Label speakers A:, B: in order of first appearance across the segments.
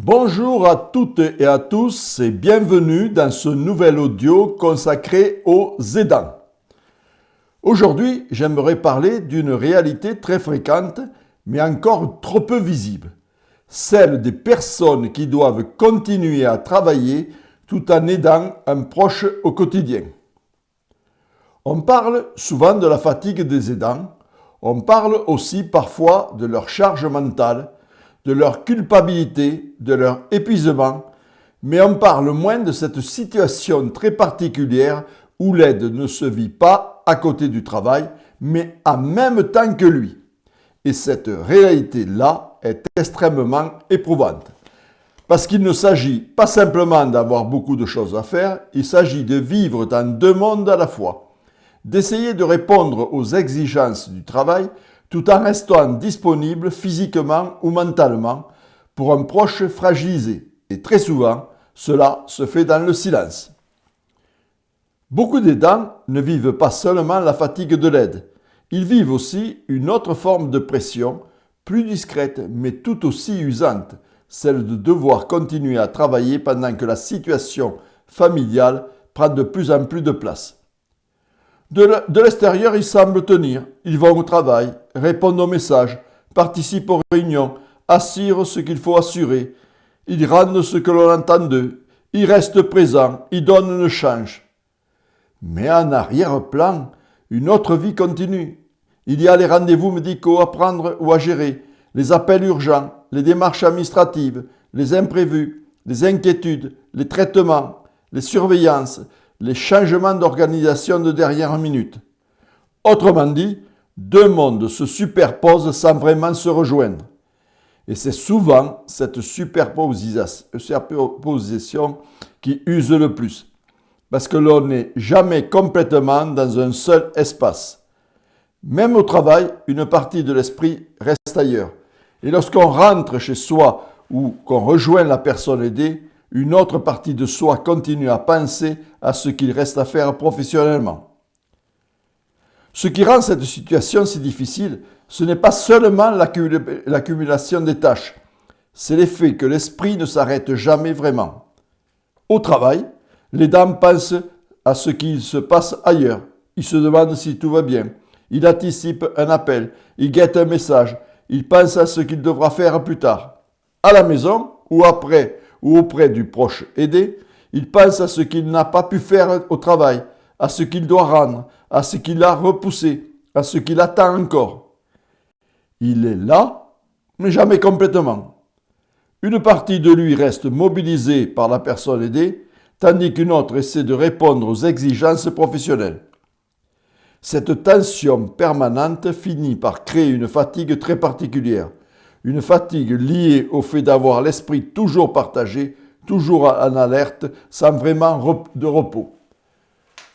A: Bonjour à toutes et à tous et bienvenue dans ce nouvel audio consacré aux aidants. Aujourd'hui, j'aimerais parler d'une réalité très fréquente mais encore trop peu visible, celle des personnes qui doivent continuer à travailler tout en aidant un proche au quotidien. On parle souvent de la fatigue des aidants, on parle aussi parfois de leur charge mentale, de leur culpabilité, de leur épuisement, mais on parle moins de cette situation très particulière où l'aide ne se vit pas à côté du travail, mais en même temps que lui. Et cette réalité-là est extrêmement éprouvante. Parce qu'il ne s'agit pas simplement d'avoir beaucoup de choses à faire, il s'agit de vivre dans deux mondes à la fois, d'essayer de répondre aux exigences du travail tout en restant disponible physiquement ou mentalement pour un proche fragilisé. Et très souvent, cela se fait dans le silence. Beaucoup d'aidants ne vivent pas seulement la fatigue de l'aide, ils vivent aussi une autre forme de pression, plus discrète mais tout aussi usante, celle de devoir continuer à travailler pendant que la situation familiale prend de plus en plus de place. De l'extérieur, ils semblent tenir. Ils vont au travail, répondent aux messages, participent aux réunions, assurent ce qu'il faut assurer. Ils rendent ce que l'on attend d'eux. Ils restent présents, ils donnent le change. Mais en arrière-plan, une autre vie continue. Il y a les rendez-vous médicaux à prendre ou à gérer, les appels urgents, les démarches administratives, les imprévus, les inquiétudes, les traitements, les surveillances, les changements d'organisation de dernière minute. Autrement dit, deux mondes se superposent sans vraiment se rejoindre. Et c'est souvent cette superposition qui use le plus, parce que l'on n'est jamais complètement dans un seul espace. Même au travail, une partie de l'esprit reste ailleurs. Et lorsqu'on rentre chez soi ou qu'on rejoint la personne aidée, une autre partie de soi continue à penser à ce qu'il reste à faire professionnellement. Ce qui rend cette situation si difficile, ce n'est pas seulement l'accumulation des tâches, c'est l'effet que l'esprit ne s'arrête jamais vraiment. Au travail, l'aidant pense à ce qui se passe ailleurs. Il se demande si tout va bien. Il anticipe un appel. Il guette un message. Il pense à ce qu'il devra faire plus tard. À la maison ou après ou auprès du proche aidé, il pense à ce qu'il n'a pas pu faire au travail, à ce qu'il doit rendre, à ce qu'il a repoussé, à ce qu'il attend encore. Il est là, mais jamais complètement. Une partie de lui reste mobilisée par la personne aidée, tandis qu'une autre essaie de répondre aux exigences professionnelles. Cette tension permanente finit par créer une fatigue très particulière, une fatigue liée au fait d'avoir l'esprit toujours partagé, toujours en alerte, sans vraiment de repos.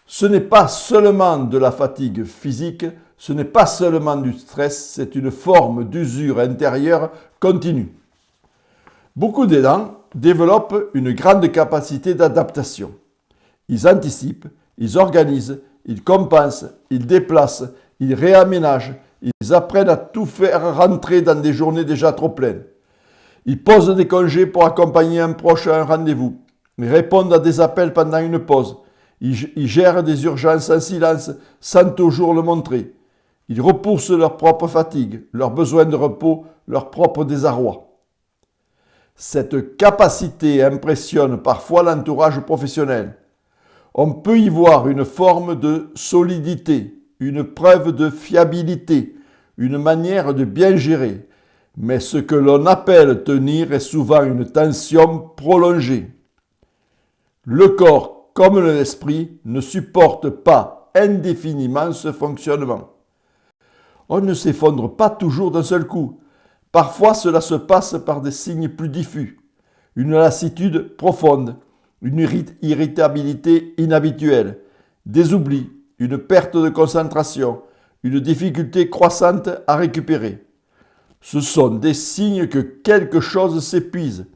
A: Ce n'est pas seulement de la fatigue physique, ce n'est pas seulement du stress, c'est une forme d'usure intérieure continue. Beaucoup d'aidants développent une grande capacité d'adaptation. Ils anticipent, ils organisent, ils compensent, ils déplacent, ils réaménagent, ils apprennent à tout faire rentrer dans des journées déjà trop pleines. Ils posent des congés pour accompagner un proche à un rendez-vous. Ils répondent à des appels pendant une pause. Ils gèrent des urgences en silence sans toujours le montrer. Ils repoussent leur propre fatigue, leurs besoins de repos, leur propre désarroi. Cette capacité impressionne parfois l'entourage professionnel. On peut y voir une forme de solidité, une preuve de fiabilité, une manière de bien gérer. Mais ce que l'on appelle tenir est souvent une tension prolongée. Le corps, comme l'esprit, ne supporte pas indéfiniment ce fonctionnement. On ne s'effondre pas toujours d'un seul coup. Parfois, cela se passe par des signes plus diffus, une lassitude profonde, une irritabilité inhabituelle, des oublis, une perte de concentration, une difficulté croissante à récupérer. Ce sont des signes que quelque chose s'épuise,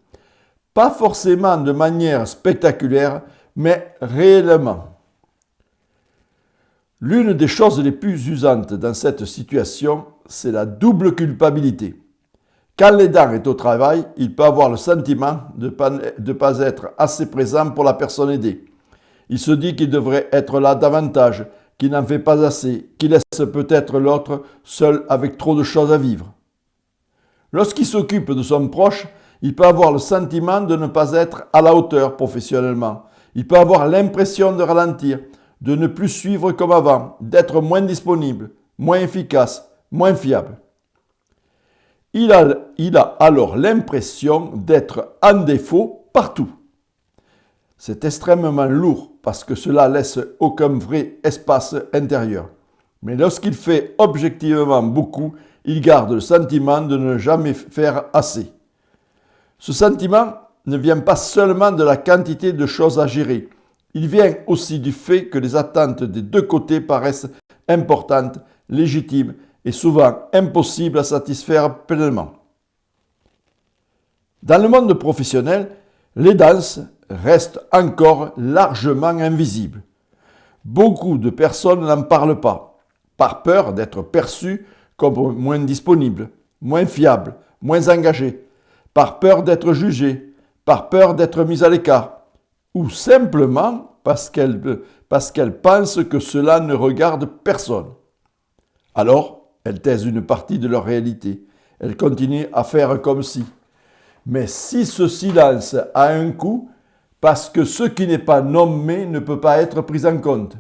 A: pas forcément de manière spectaculaire, mais réellement. L'une des choses les plus usantes dans cette situation, c'est la double culpabilité. Quand l'aidant est au travail, il peut avoir le sentiment de ne pas être assez présent pour la personne aidée. Il se dit qu'il devrait être là davantage, qu'il n'en fait pas assez, qu'il laisse peut-être l'autre seul avec trop de choses à vivre. Lorsqu'il s'occupe de son proche, il peut avoir le sentiment de ne pas être à la hauteur professionnellement. Il peut avoir l'impression de ralentir, de ne plus suivre comme avant, d'être moins disponible, moins efficace, moins fiable. Il a alors l'impression d'être en défaut partout. C'est extrêmement lourd parce que cela laisse aucun vrai espace intérieur. Mais lorsqu'il fait objectivement beaucoup, il garde le sentiment de ne jamais faire assez. Ce sentiment ne vient pas seulement de la quantité de choses à gérer. Il vient aussi du fait que les attentes des deux côtés paraissent importantes, légitimes et souvent impossibles à satisfaire pleinement. Dans le monde professionnel, l'aidance reste encore largement invisible. Beaucoup de personnes n'en parlent pas, par peur d'être perçues comme moins disponibles, moins fiables, moins engagées, par peur d'être jugées, par peur d'être mises à l'écart, ou simplement parce qu'elles pensent que cela ne regarde personne. Alors, elles taisent une partie de leur réalité. Elles continuent à faire comme si. Mais si ce silence a un coût, parce que ce qui n'est pas nommé ne peut pas être pris en compte.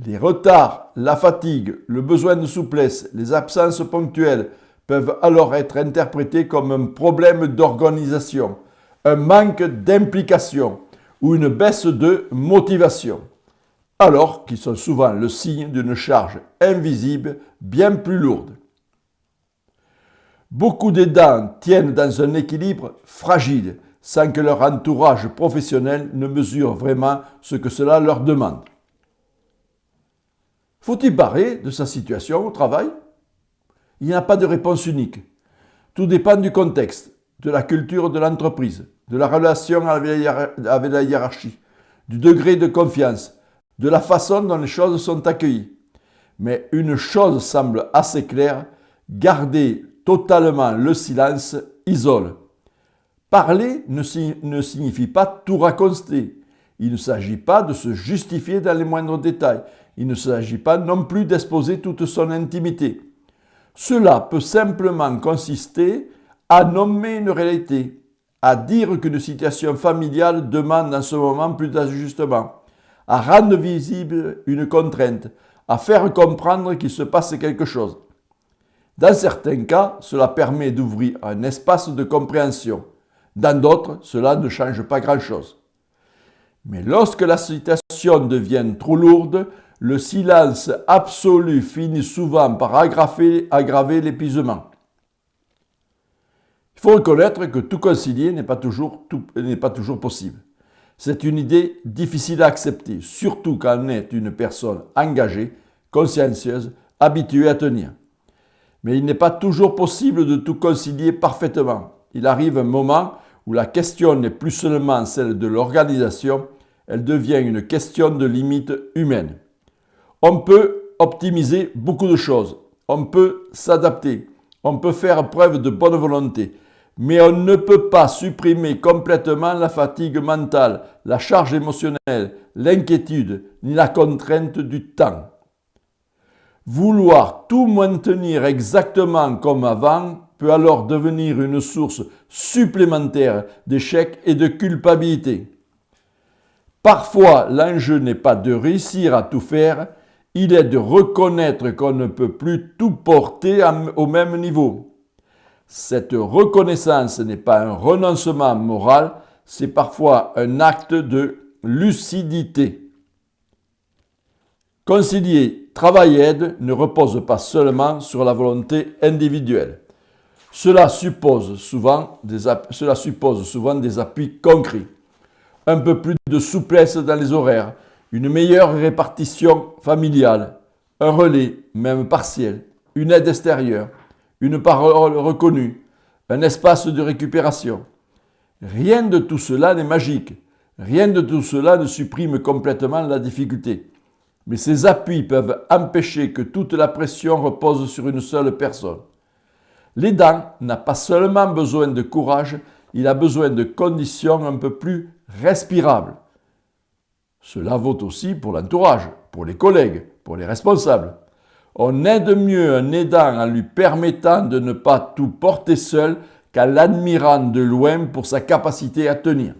A: Les retards, la fatigue, le besoin de souplesse, les absences ponctuelles peuvent alors être interprétés comme un problème d'organisation, un manque d'implication ou une baisse de motivation, alors qu'ils sont souvent le signe d'une charge invisible bien plus lourde. Beaucoup d'aidants tiennent dans un équilibre fragile, sans que leur entourage professionnel ne mesure vraiment ce que cela leur demande. Faut-il parler de sa situation au travail? Il n'y a pas de réponse unique. Tout dépend du contexte, de la culture de l'entreprise, de la relation avec la hiérarchie, du degré de confiance, de la façon dont les choses sont accueillies. Mais une chose semble assez claire, garder totalement le silence isole. Parler ne signifie pas tout raconter. Il ne s'agit pas de se justifier dans les moindres détails. Il ne s'agit pas non plus d'exposer toute son intimité. Cela peut simplement consister à nommer une réalité, à dire qu'une situation familiale demande en ce moment plus d'ajustement, à rendre visible une contrainte, à faire comprendre qu'il se passe quelque chose. Dans certains cas, cela permet d'ouvrir un espace de compréhension. Dans d'autres, cela ne change pas grand-chose. Mais lorsque la situation devient trop lourde, le silence absolu finit souvent par aggraver l'épuisement. Il faut reconnaître que tout concilier n'est pas toujours possible. C'est une idée difficile à accepter, surtout quand on est une personne engagée, consciencieuse, habituée à tenir. Mais il n'est pas toujours possible de tout concilier parfaitement. Il arrive un moment où la question n'est plus seulement celle de l'organisation, elle devient une question de limite humaine. On peut optimiser beaucoup de choses, on peut s'adapter, on peut faire preuve de bonne volonté, mais on ne peut pas supprimer complètement la fatigue mentale, la charge émotionnelle, l'inquiétude, ni la contrainte du temps. Vouloir tout maintenir exactement comme avant peut alors devenir une source supplémentaire d'échecs et de culpabilité. Parfois, l'enjeu n'est pas de réussir à tout faire, il est de reconnaître qu'on ne peut plus tout porter au même niveau. Cette reconnaissance n'est pas un renoncement moral, c'est parfois un acte de lucidité. Concilier travail-aide ne repose pas seulement sur la volonté individuelle. Cela suppose souvent des appuis concrets. Un peu plus de souplesse dans les horaires, une meilleure répartition familiale, un relais, même partiel, une aide extérieure, une parole reconnue, un espace de récupération. Rien de tout cela n'est magique, rien de tout cela ne supprime complètement la difficulté. Mais ces appuis peuvent empêcher que toute la pression repose sur une seule personne. L'aidant n'a pas seulement besoin de courage, il a besoin de conditions un peu plus respirables. Cela vaut aussi pour l'entourage, pour les collègues, pour les responsables. On aide mieux un aidant en lui permettant de ne pas tout porter seul qu'en l'admirant de loin pour sa capacité à tenir.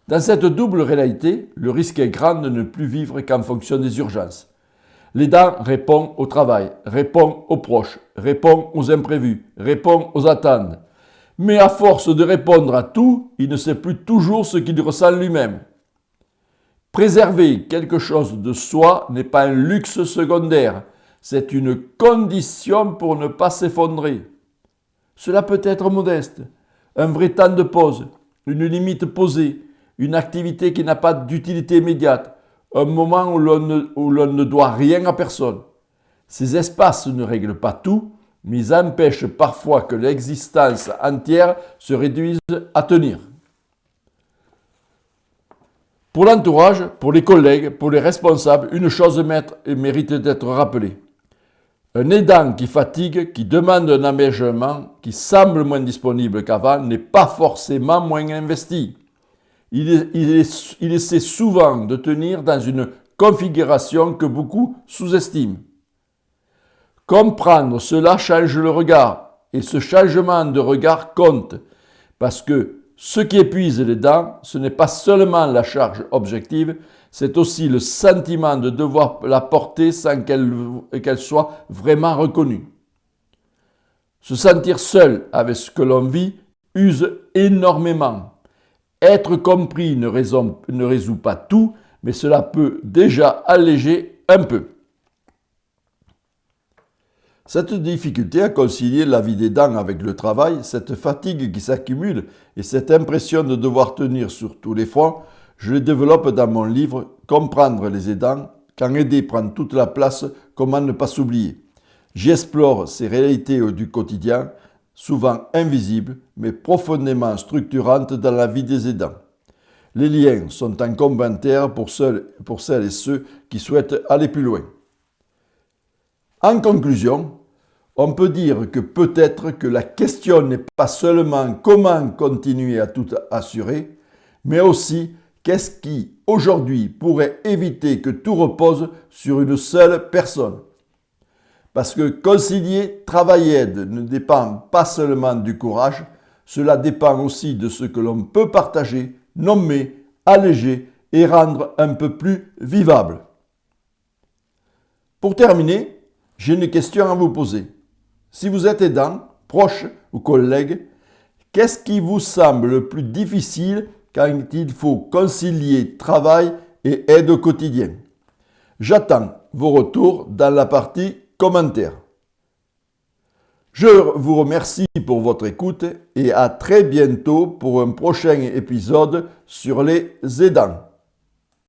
A: Dans cette double réalité, le risque est grand de ne plus vivre qu'en fonction des urgences. L'aidant répond au travail, répond aux proches, répond aux imprévus, répond aux attentes. Mais à force de répondre à tout, il ne sait plus toujours ce qu'il ressent lui-même. Préserver quelque chose de soi n'est pas un luxe secondaire, c'est une condition pour ne pas s'effondrer. Cela peut être modeste, un vrai temps de pause, une limite posée, une activité qui n'a pas d'utilité immédiate, un moment où l'on ne doit rien à personne. Ces espaces ne règlent pas tout, mais ils empêchent parfois que l'existence entière se réduise à tenir. Pour l'entourage, pour les collègues, pour les responsables, une chose mérite d'être rappelée. Un aidant qui fatigue, qui demande un aménagement, qui semble moins disponible qu'avant, n'est pas forcément moins investi. Il essaie souvent de tenir dans une configuration que beaucoup sous-estiment. Comprendre cela change le regard, et ce changement de regard compte, parce que ce qui épuise les dents, ce n'est pas seulement la charge objective, c'est aussi le sentiment de devoir la porter sans qu'elle soit vraiment reconnue. Se sentir seul avec ce que l'on vit use énormément. Être compris ne résout pas tout, mais cela peut déjà alléger un peu. Cette difficulté à concilier la vie des dents avec le travail, cette fatigue qui s'accumule et cette impression de devoir tenir sur tous les fronts, je les développe dans mon livre « Comprendre les aidants », quand aider prend toute la place, comment ne pas s'oublier. J'y explore ces réalités du quotidien, souvent invisibles, mais profondément structurantes dans la vie des aidants. Les liens sont en commentaire pour celles et ceux qui souhaitent aller plus loin. En conclusion, on peut dire que peut-être que la question n'est pas seulement comment continuer à tout assurer, mais aussi qu'est-ce qui, aujourd'hui, pourrait éviter que tout repose sur une seule personne. Parce que concilier travail et aide ne dépend pas seulement du courage, cela dépend aussi de ce que l'on peut partager, nommer, alléger et rendre un peu plus vivable. Pour terminer, j'ai une question à vous poser. Si vous êtes aidant, proche ou collègue, qu'est-ce qui vous semble le plus difficile quand il faut concilier travail et aide au quotidien? J'attends vos retours dans la partie commentaires. Je vous remercie pour votre écoute et à très bientôt pour un prochain épisode sur les aidants.